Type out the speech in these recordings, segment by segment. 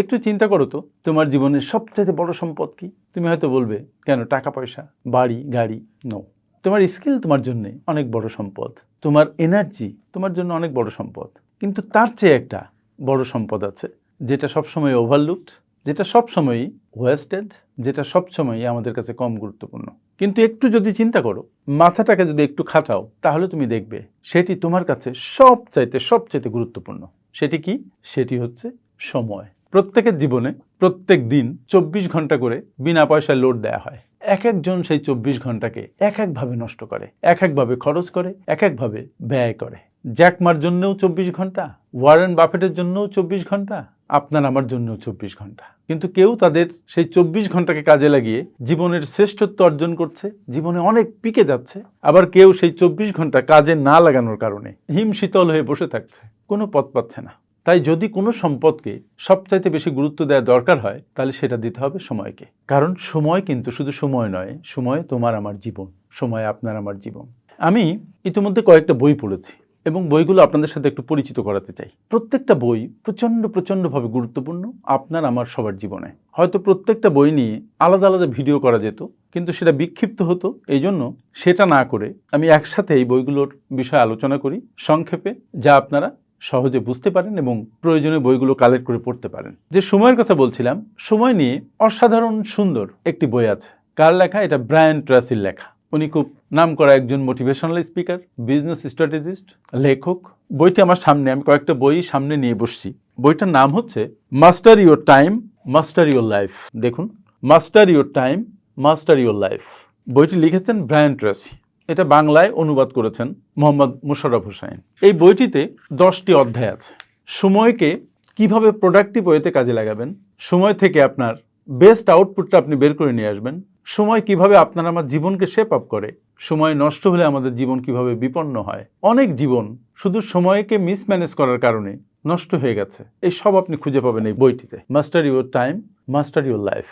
একটু চিন্তা করো তো, তোমার জীবনের সবচেয়ে বড় সম্পদ কি? তুমি হয়তো বলবে, কেন, টাকা পয়সা, বাড়ি গাড়ি? নো। তোমার স্কিল তোমার জন্য অনেক বড় সম্পদ, তোমার এনার্জি তোমার জন্য অনেক বড় সম্পদ, কিন্তু তার চেয়ে একটা বড় সম্পদ আছে যেটা সবসময় ওভারলুকড, যেটা সবসময়ই ওয়েস্টেড, যেটা সবসময়ই আমাদের কাছে কম গুরুত্বপূর্ণ। কিন্তু একটু যদি চিন্তা করো, মাথাটাকে যদি একটু খাটাও, তাহলে তুমি দেখবে সেটি তোমার কাছে সবচাইতে গুরুত্বপূর্ণ। সেটি কি? সেটি হচ্ছে সময়। প্রত্যেকের জীবনে প্রত্যেক দিন 24 ঘন্টা করে বিনা পয়সায় লোড দেয়া হয়। এক একজন সেই 24 ঘন্টাকে এক একভাবে নষ্ট করে, এক একভাবে খরচ করে, এক একভাবে ব্যয় করে। জ্যাক মার জন্যও 24 ঘন্টা, ওয়ারেন বাফেটের জন্যও 24 ঘন্টা, আপনার আমার জন্যও 24 ঘন্টা। কিন্তু কেউ তাদের সেই 24 ঘন্টাকে কাজে লাগিয়ে জীবনের শ্রেষ্ঠত্ব অর্জন করছে, জীবনে অনেক পিকে যাচ্ছে। আবার কেউ সেই 24 ঘন্টা কাজে না লাগানোর কারণে হিম শীতল হয়ে বসে থাকছে, কোনো পথ পাচ্ছে না। তাই যদি কোনো সম্পদকে সবচাইতে বেশি গুরুত্ব দেওয়া দরকার হয়, তাহলে সেটা দিতে হবে সময়কে। কারণ সময় কিন্তু শুধু সময় নয়, সময় তোমার আমার জীবন, সময় আপনার আমার জীবন। আমি ইতিমধ্যে কয়েকটা বই পড়েছি এবং বইগুলো আপনাদের সাথে একটু পরিচিত করাতে চাই। প্রত্যেকটা বই প্রচণ্ডভাবে গুরুত্বপূর্ণ আপনার আমার সবার জীবনে। হয়তো প্রত্যেকটা বই নিয়ে আলাদা আলাদা ভিডিও করা যেত, কিন্তু সেটা বিক্ষিপ্ত হতো। এই জন্য সেটা না করে আমি একসাথে এই বইগুলোর বিষয়ে আলোচনা করি সংক্ষেপে, যা আপনারা সহজে বুঝতে পারেন এবং প্রয়োজনীয় বইগুলো কালেক্ট করে পড়তে পারেন। যে সময়ের কথা বলছিলাম, সময় নিয়ে অসাধারণ সুন্দর একটি বই আছে। কার লেখা? এটা ব্রায়ান ট্রেসির লেখা। উনি খুব নামকরা একজন মোটিভেশনাল স্পিকার, বিজনেস স্ট্র্যাটেজিস্ট, লেখক। বইটি আমার সামনে, আমি কয়েকটা বই সামনে নিয়ে বসছি। বইটার নাম হচ্ছে master your time, master your life. দেখুন, master your time, master your life. বইটি লিখেছেন ব্রায়ান ট্রেসি। এটা বাংলায় অনুবাদ করেছেন মোহাম্মদ মোশাররফ হোসাইন। এই বইটিতে 10টি অধ্যায় আছে। সময়কে কিভাবে প্রোডাক্টিভ ওয়েতে কাজে লাগাবেন, সময় থেকে আপনার বেস্ট আউটপুটটা আপনি বের করে নিয়ে আসবেন, সময় কিভাবে আপনার আমার জীবনকে শেপ আপ করে, সময় নষ্ট হলে আমাদের জীবন কিভাবে বিপন্ন হয়। অনেক জীবন শুধু সময়কে মিসম্যানেজ করার কারণে নষ্ট হয়ে গেছে। এই সব আপনি খুঁজে পাবেন এই বইটিতে। Master your time, master your life.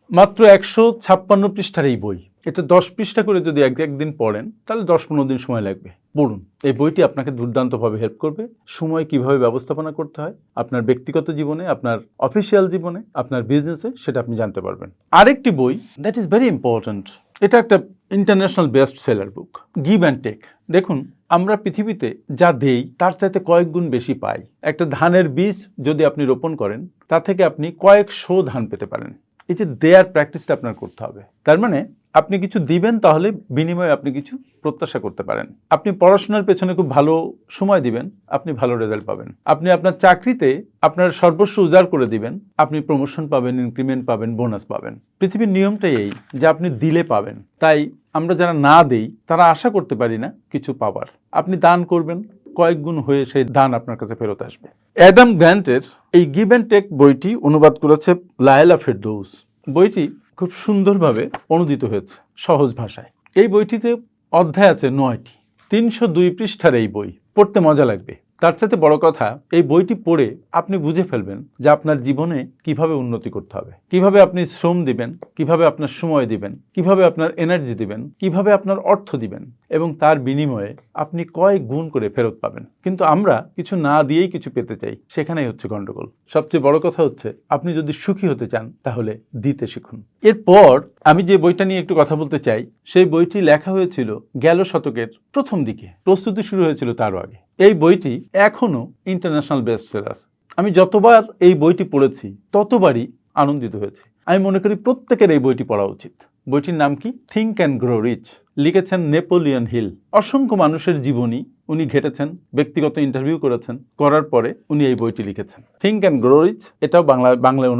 মাত্র 156 পৃষ্ঠার এই বই। এটা 10 পৃষ্ঠা করে যদি একদিন পড়েন, তাহলে 10-15 দিন সময় লাগবে। পড়ুন, এই বইটি আপনাকে দুর্দান্তভাবে হেল্প করবে। সময় কিভাবে ব্যবস্থাপনা করতে হয় আপনার ব্যক্তিগত জীবনে, আপনার অফিসিয়াল জীবনে, আপনার বিজনেসে, সেটা আপনি জানতে পারবেন। আরেকটি বই দ্যাট ইজ ভেরি ইম্পর্ট্যান্ট, এটা একটা international best seller book, give and take. দেখুন, আমরা পৃথিবীতে যা দেই তার চাইতে কয়েক গুণ বেশি পাই। একটা ধানের বীজ যদি আপনি রোপণ করেন, তা থেকে আপনি কয়েকশো ধান পেতে পারেন। এই যে দেয়ার প্র্যাকটিসটা আপনার করতে হবে। তার মানে আপনি কিছু দিবেন, তাহলে বিনিময়ে আপনি কিছু প্রত্যাশা করতে পারেন। আপনি পড়াশোনার পেছনে খুব ভালো সময় দিবেন, আপনি ভালো রেজাল্ট পাবেন। আপনি আপনার চাকরিতে আপনার সর্বস্ব উজাড় করে দিবেন, আপনি প্রমোশন পাবেন, ইনক্রিমেন্ট পাবেন, বোনাস পাবেন। পৃথিবীর নিয়মটাই এই যে আপনি দিলে পাবেন। তাই আমরা যারা না দেই তারা আশা করতে পারি না কিছু পাবার। আপনি দান করবেন, কয়েক গুণ হয়ে সেই দান আপনার কাছে ফেরত আসবে। অ্যাডাম গ্র্যান্টের এই গিভ অ্যান্ড টেক বইটি অনুবাদ করেছে লায়লা ফেরদৌস। বইটি খুব সুন্দরভাবে অনুদিত হয়েছে সহজ ভাষায়। এই বইটিতে অধ্যায় আছে 9টি, 302 পৃষ্ঠার এই বই। পড়তে মজা লাগবে। তার সাথে বড় কথা, এই বইটি পড়ে আপনি বুঝে ফেলবেন যে আপনার জীবনে কিভাবে উন্নতি করতে হবে, কিভাবে আপনি শ্রম দিবেন, কিভাবে আপনার সময় দিবেন, কিভাবে আপনার এনার্জি দিবেন, কিভাবে আপনার অর্থ দিবেন, এবং তার বিনিময়ে আপনি কয়েক গুণ করে ফেরত পাবেন। কিন্তু আমরা কিছু না দিয়েই কিছু পেতে চাই, সেখানেই হচ্ছে গন্ডগোল। সবচেয়ে বড় কথা হচ্ছে, আপনি যদি সুখী হতে চান তাহলে দিতে শিখুন। এরপর আমি যে বইটা নিয়ে একটু কথা বলতে চাই, সেই বইটি লেখা হয়েছিল গেল শতকের প্রথম দিকে, প্রস্তুতি শুরু হয়েছিল তারও আগে। এই বইটি এখনো ইন্টারন্যাশনাল বেস্ট সেলার। আমি যতবার এই বইটি পড়েছি ততবারই আনন্দিত হয়েছি। আমি মনে করি প্রত্যেকের এই বইটি পড়া উচিত। বইটির নাম কি? Think and grow rich. লিখেছেন নেপোলিয়ন হিল। অসংখ্য মানুষের জীবনী উনি ঘেটেছেন, ব্যক্তিগত ইন্টারভিউ করেছেন, করার পরে উনি এই বইটি লিখেছেন, থিঙ্ক অ্যান্ড গ্রো রিচ। এটাও বাংলায়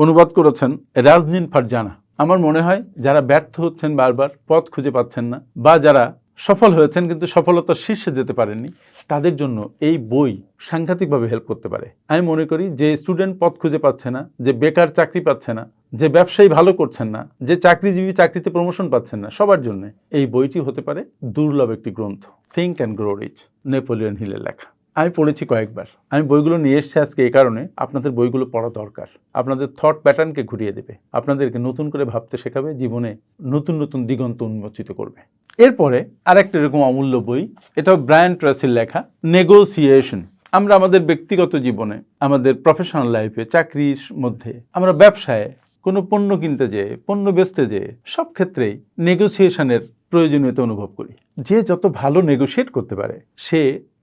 অনুবাদ করেছেন রাজনীন ফারজানা। আমার মনে হয় যারা ব্যর্থ হচ্ছেন, বারবার পথ খুঁজে পাচ্ছেন না, বা যারা সফল হয়েছেন কিন্তু সফলতার শীর্ষে যেতে পারেননি, তাদের জন্য এই বই সাংঘাতিকভাবে হেল্প করতে পারে। আমি মনে করি যে স্টুডেন্ট পথ খুঁজে পাচ্ছে না, যে বেকার চাকরি পাচ্ছে না, যে ব্যবসায়ী ভালো করছেন না, যে চাকরিজীবী চাকরিতে প্রমোশন পাচ্ছেন না, সবার জন্য এই বইটি হতে পারে দুর্লভ একটি গ্রন্থ। Think and grow rich, Napoleon হিলের লেখা। আমি পড়েছি কয়েকবার। আমি বইগুলো নিয়ে এসেছি আজকে এই কারণে, আপনাদের বইগুলো পড়া দরকার। আপনাদের থট প্যাটার্নকে ঘুরিয়ে দেবে, আপনাদেরকে নতুন করে ভাবতে শেখাবে, জীবনে নতুন নতুন দিগন্ত উন্মোচিত করবে। এরপরে আরেকটা এরকম অমূল্য বই, এটাও ব্রায়ান ট্রেসির লেখা, নেগোসিয়েশন। আমরা আমাদের ব্যক্তিগত জীবনে, আমাদের প্রফেশনাল লাইফে, চাকরির মধ্যে, আমরা ব্যবসায় কোনো পণ্য কিনতে যেয়ে, পণ্য বেচতে যেয়ে সব ক্ষেত্রেই নেগোসিয়েশনের প্রয়োজনীয়তা অনুভব করি। যে যত ভালো নেগোশিয়েট করতে পারে সে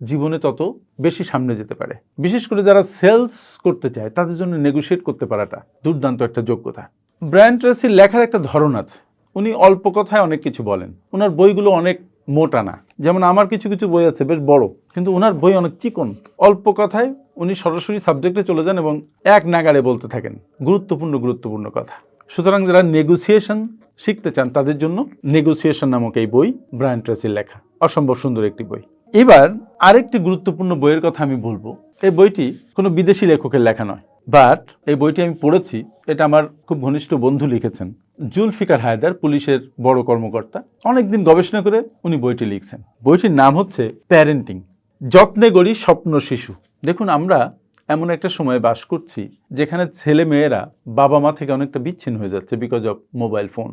জীবনে তত বেশি সামনে যেতে পারে। বিশেষ করে যারা সেলস করতে চায় তাদের জন্য নেগোশিয়েট করতে পারাটা দুর্দান্ত একটা যোগ্যতা। ব্রায়ান ট্রেসির লেখার একটা ধরন আছে, উনি অল্প কথায় অনেক কিছু বলেন। ওনার বইগুলো অনেক মোটা না, যেমন আমার কিছু কিছু বই আছে বেশ বড়, কিন্তু ওনার বই অনেক চিকন। অল্প কথায় উনি সরাসরি সাবজেক্টে চলে যান এবং এক নাগাড়ে বলতে থাকেন গুরুত্বপূর্ণ কথা। সুতরাং যারা নেগোসিয়েশন শিখতে চান তাদের জন্য নেগোসিয়েশন নামক এই বই ব্রায়ান ট্রেসির লেখা, অসম্ভব সুন্দর একটি বই। এবার আরেকটি গুরুত্বপূর্ণ বইয়ের কথা আমি বলবো। এই বইটি কোনো বিদেশি লেখকের লেখা নয়, বাট এই বইটি আমি পড়েছি। এটা আমার খুব ঘনিষ্ঠ বন্ধু লিখেছেন, জুলফিকার হায়দার, পুলিশের বড় কর্মকর্তা। অনেকদিন গবেষণা করে উনি বইটি লিখছেন। বইটির নাম হচ্ছে প্যারেন্টিং, যত্নে গড়ি স্বপ্ন শিশু। দেখুন, আমরা এমন একটা সময়ে বাস করছি যেখানে ছেলে মেয়েরা বাবা মা থেকে অনেকটা বিচ্ছিন্ন হয়ে যাচ্ছে because of mobile phone,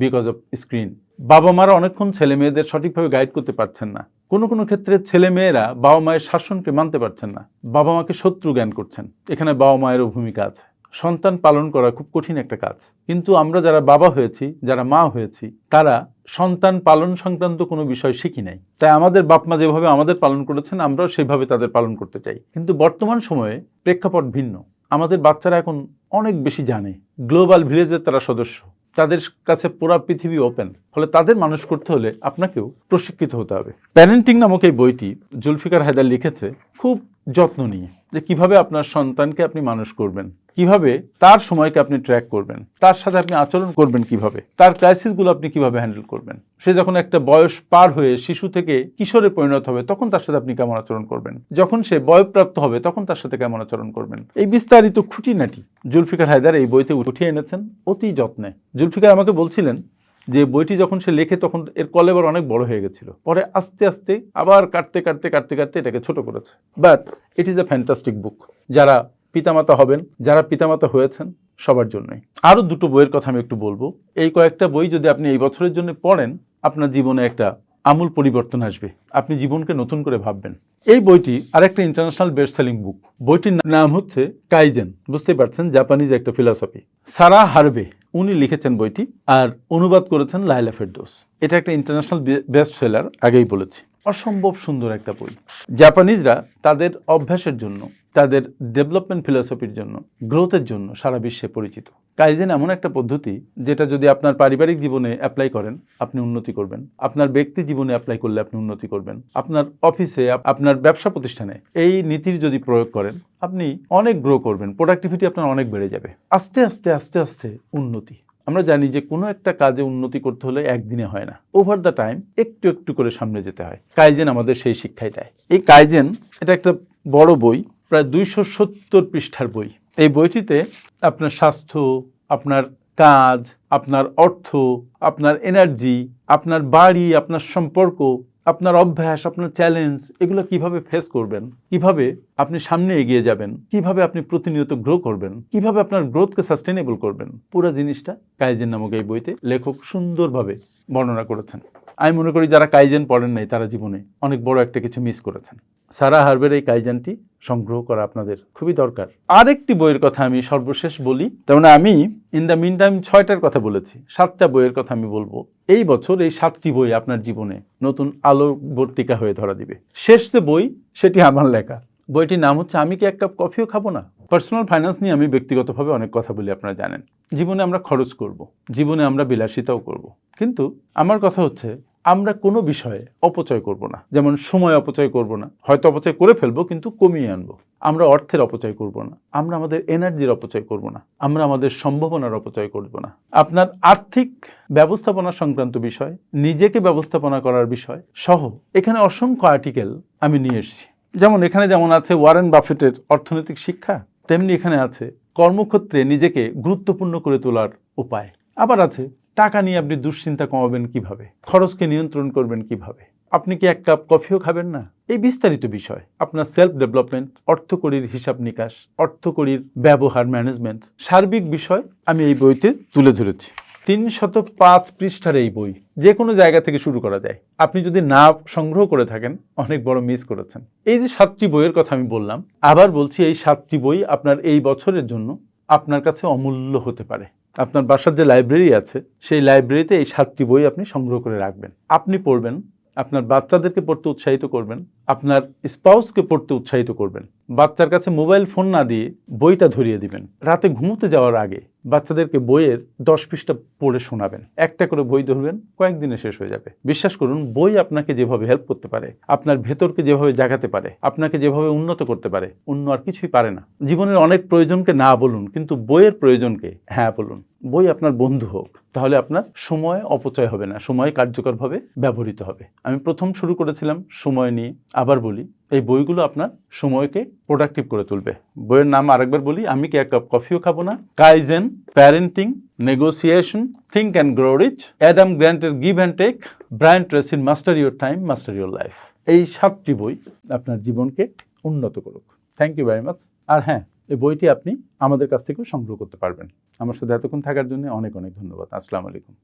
because off screen. বাবা মারা অনেকক্ষণ ছেলে মেয়েদের সঠিকভাবে গাইড করতে পারছেন না। কোনো কোনো ক্ষেত্রে ছেলে মেয়েরা বাবা মায়ের শাসনকে মানতে পারছেন না, বাবা মাকে শত্রু জ্ঞান করছেন। এখানে বাবা মায়েরও ভূমিকা আছে। সন্তান পালন করা খুব কঠিন একটা কাজ, কিন্তু আমরা যারা বাবা হয়েছি, যারা মা হয়েছি, তারা সন্তান পালন সংক্রান্ত কোনো বিষয় শিখি নাই। তাই আমাদের বাপ মা যেভাবে আমাদের পালন করেছেন আমরাও সেভাবে তাদের পালন করতে চাই। কিন্তু বর্তমান সময়ে প্রেক্ষাপট ভিন্ন। আমাদের বাচ্চারা এখন অনেক বেশি জানে, গ্লোবাল ভিলেজের তারা সদস্য, তাদের কাছে পুরো পৃথিবী ওপেন। ফলে তাদের মানুষ করতে হলে আপনাকেও প্রশিক্ষিত হতে হবে। প্যারেন্টিং নামক এই বইটি জুলফিকার হায়দার লিখেছে খুব যত্ন নিয়ে, যে কিভাবে আপনার সন্তানকে আপনি মানুষ করবেন, কিভাবে তার সময়কে আপনি ট্র্যাক করবেন, তার সাথে আপনি আচরণ করবেন কিভাবে, তার ক্রাইসিসগুলো আপনি কিভাবে হ্যান্ডেল করবেন। সে যখন একটা বয়স পার হয়ে শিশু থেকে কিশোরে পরিণত হবে তখন তার সাথে আপনি কেমন আচরণ করবেন, যখন সে বয়ঃপ্রাপ্ত হবে তখন তার সাথে কেমন আচরণ করবেন। এই বিস্তারিত খুঁটিনাটি জুলফিকার হায়দার এই বইতে উঠিয়ে এনেছেন অতি যত্নে। জুলফিকার আমাকে বলছিলেন যে বইটি যখন সে লেখে তখন এর কলেবর অনেক বড় হয়ে গেছিল, পরে আস্তে আস্তে আবার কাটতে এটাকে ছোট করেছে। But it is a fantastic book. যারা পিতামাতা হবেন, যারা পিতামাতা হয়েছেন, সবার জন্যই। আরও দুটো বইয়ের কথা আমি একটু বলবো। এই কয়েকটা বই যদি আপনি এই বছরের জন্য পড়েন, আপনার জীবনে একটা আমূল পরিবর্তন আসবে, আপনি জীবনকে নতুন করে ভাববেন। এই বইটি আরেকটা ইন্টারন্যাশনাল বেস্ট সেলিং বুক। বইটির নাম হচ্ছে কাইজেন। বুঝতেই পারছেন, জাপানিজ একটা ফিলসফি। সারা হারভে উনি লিখেছেন বইটি, আর অনুবাদ করেছেন লায়লা ফেরদৌস। এটা একটা ইন্টারন্যাশনাল বেস্ট সেলার, আগেই বলেছি। অসম্ভব সুন্দর একটা বই। জাপানিজরা তাদের অভ্যাসের জন্য, তাদের ডেভেলপমেন্ট ফিলসফির জন্য, গ্রোথের জন্য সারা বিশ্বে পরিচিত। কাইজেন এমন একটা পদ্ধতি যেটা যদি আপনার পারিবারিক জীবনে অ্যাপ্লাই করেন আপনি উন্নতি করবেন, আপনার ব্যক্তি জীবনে অ্যাপ্লাই করলে আপনি উন্নতি করবেন, আপনার অফিসে, আপনার ব্যবসা প্রতিষ্ঠানে এই নীতির যদি প্রয়োগ করেন আপনি অনেক গ্রো করবেন, প্রোডাক্টিভিটি আপনার অনেক বেড়ে যাবে। আস্তে আস্তে আস্তে আস্তে উন্নতি। আমরা জানি যে কোনো একটা কাজে উন্নতি করতে হলে একদিনে হয় না, ওভার দ্য টাইম একটু একটু করে সামনে যেতে হয়। কাইজেন আমাদের সেই শিক্ষাই দেয়। এই কাইজেন এটা একটা বড় বই, প্রায় 270 পৃষ্ঠার বই। এই বইটিতে আপনার স্বাস্থ্য, আপনার কাজ, আপনার অর্থ, আপনার এনার্জি, আপনার বাড়ি, আপনার সম্পর্ক, আপনার অভ্যাস, আপনার চ্যালেঞ্জ, এগুলো কিভাবে ফেস করবেন, কিভাবে আপনি সামনে এগিয়ে যাবেন, কিভাবে আপনি প্রতিনিয়ত গ্রো করবেন, কিভাবে আপনার গ্রোথকে সাস্টেনেবল করবেন, পুরো জিনিসটা কাইজেন নামক এই বইতে লেখক সুন্দরভাবে বর্ণনা করেছেন। আমি মনে করি যারা কাইজেন পড়েন নাই তারা জীবনে অনেক বড় একটা কিছু মিস করেছেন। সারা হারভের এই কাইজেনটি সংগ্রহ করা আপনাদের খুবই দরকার। আরেকটি বইয়ের কথা আমি সর্বশেষ বলি। তেমন আমি ইন দ্য মিন টাইম 6টার কথা বলেছি, 7টা বইয়ের কথা আমি বলবো। এই বছর এই 7টি বই আপনার জীবনে নতুন আলোকবর্তিকা হয়ে ধরা দিবে। শেষ যে বই সেটি আমার লেখা। বইটির নাম হচ্ছে আমি কি এক কাপ কফিও খাবো না। পার্সোনাল ফাইন্যান্স নিয়ে আমি ব্যক্তিগতভাবে অনেক কথা বলি, আপনারা জানেন। জীবনে আমরা খরচ করব, জীবনে আমরা বিলাসিতাও করব, কিন্তু আমার কথা হচ্ছে আমরা কোনো বিষয়ে অপচয় করব না। যেমন সময় অপচয় করব না, হয়তো অপচয় করে ফেলবো কিন্তু কমিয়ে আনবো। আমরা অর্থের অপচয় করব না, আমরা আমাদের এনার্জির অপচয় করব না, আমরা আমাদের সম্ভাবনার অপচয় করব না। আপনার আর্থিক ব্যবস্থাপনা সংক্রান্ত বিষয়, নিজেকে ব্যবস্থাপনা করার বিষয় সহ এখানে অসংখ্য আর্টিকেল আমি নিয়ে এসেছি। যেমন এখানে যেমন আছে ওয়ারেন বাফেটের অর্থনৈতিক শিক্ষা, তেমনি এখানে আছে কর্মক্ষেত্রে নিজেকে গুরুত্বপূর্ণ করে তোলার উপায়। আবার আছে টাকা নিয়ে আপনি দুশ্চিন্তা কমাবেন কিভাবে, খরচকে নিয়ন্ত্রণ করবেন কিভাবে, আপনি কি এক কাপ কফিও খাবেন না। এই বিস্তারিত বিষয়, আপনার সেলফ ডেভেলপমেন্ট, অর্থকড়ির হিসাব নিকাশ, অর্থকড়ির ব্যবহার, ম্যানেজমেন্ট, সার্বিক বিষয় আমি এই বইতে তুলে ধরেছি। 305 পৃষ্ঠার এই বই যে কোনো জায়গা থেকে শুরু করা যায়। আপনি যদি না সংগ্রহ করে থাকেন অনেক বড় মিস করেছেন। এই যে 7টি বইয়ের কথা আমি বললাম, আবার বলছি এই 7টি বই আপনার এই বছরের জন্য আপনার কাছে অমূল্য হতে পারে। আপনার বাসার যে লাইব্রেরি আছে সেই লাইব্রেরিতে এই 7টি বই আপনি সংগ্রহ করে রাখবেন। আপনি পড়বেন, আপনার বাচ্চাদেরকে পড়তে উৎসাহিত করবেন, আপনার স্পাউসকে পড়তে উৎসাহিত করবেন। বাচ্চার কাছে মোবাইল ফোন না দিয়ে বইটা ধরিয়ে দিবেন। রাতে ঘুমোতে যাওয়ার আগে বাচ্চাদেরকে বইয়ের 10 পৃষ্ঠা পড়ে শোনাবেন। একটা করে বই ধরবেন, কয়েকদিনে শেষ হয়ে যাবে। বিশ্বাস করুন, বই আপনাকে যেভাবে হেল্প করতে পারে, আপনার ভেতরকে যেভাবে জাগাতে পারে, আপনাকে যেভাবে উন্নত করতে পারে, অন্য আর কিছুই পারে না। জীবনের অনেক প্রয়োজনকে না বলুন, কিন্তু বইয়ের প্রয়োজনকে হ্যাঁ বলুন। বই আপনার বন্ধু হোক, তাহলে আপনার সময় অপচয় হবে না, সময় কার্যকরভাবে ব্যবহৃত হবে। আমি প্রথম শুরু করেছিলাম সময় নিয়ে, আবার বলি এই বইগুলো আপনার সময়কে প্রোডাক্টিভ করে তুলবে। বইয়ের নাম আরেকবার বলি, আমি কি এক কাপ কফিও খাবো না, kaizen, parenting, negotiation, think and grow rich, Adam গ্র্যান্টের গিভ অ্যান্ড টেক, ব্রায়ান ট্রেসির master your time, master your life. এই 7টি বই আপনার জীবনকে উন্নত করুক। Thank you very much. আর হ্যাঁ, এই বইটি আপনি আমাদের কাছ থেকেও সংগ্রহ করতে পারবেন। আমার সাথে এতক্ষণ থাকার জন্য অনেক অনেক ধন্যবাদ। আসসালামু আলাইকুম।